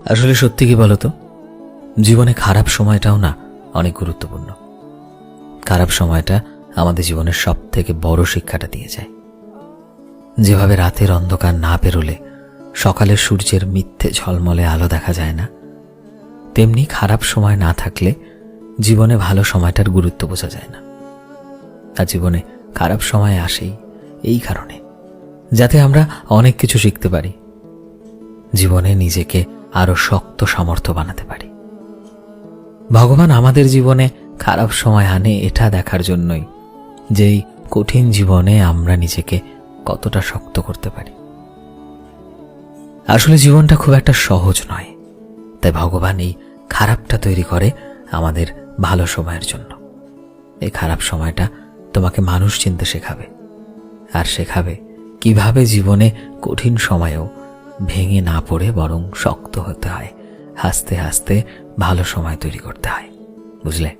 আসলে সত্যি কি বলতো, জীবনে খারাপ সময়টাও না অনেক গুরুত্বপূর্ণ। খারাপ সময়টা আমাদের জীবনের সব থেকে বড় শিক্ষাটা দিয়ে যায়। যেভাবে রাতের অন্ধকার না পেরোলে সকালের সূর্যের মিথ্যে ঝলমলে আলো দেখা যায় না, তেমনি খারাপ সময় না থাকলে জীবনে ভালো সময়টার গুরুত্ব বোঝা যায় না। আর জীবনে খারাপ সময় আসেই এই কারণে, যাতে আমরা অনেক কিছু শিখতে পারি, জীবনে নিজেকে আরো শক্ত সামর্থ্য বানাতে পারি। ভগবান আমাদের জীবনে খারাপ সময় আনে এটা দেখার জন্যই যে এই কঠিন জীবনে আমরা নিজেকে কতটা শক্ত করতে পারি। আসলে জীবনটা খুব একটা সহজ নয়, তাই ভগবান এই খারাপটা তৈরি করে আমাদের ভালো সময়ের জন্য। এই খারাপ সময়টা তোমাকে মানুষ চিনতে শেখাবে, আর শেখাবে কিভাবে জীবনে কঠিন সময়েও ভেঙে না পড়ে বরং শক্ত হতে হয়, হাসতে হাসতে ভালো সময় তৈরি করতে হয়। বুঝলে?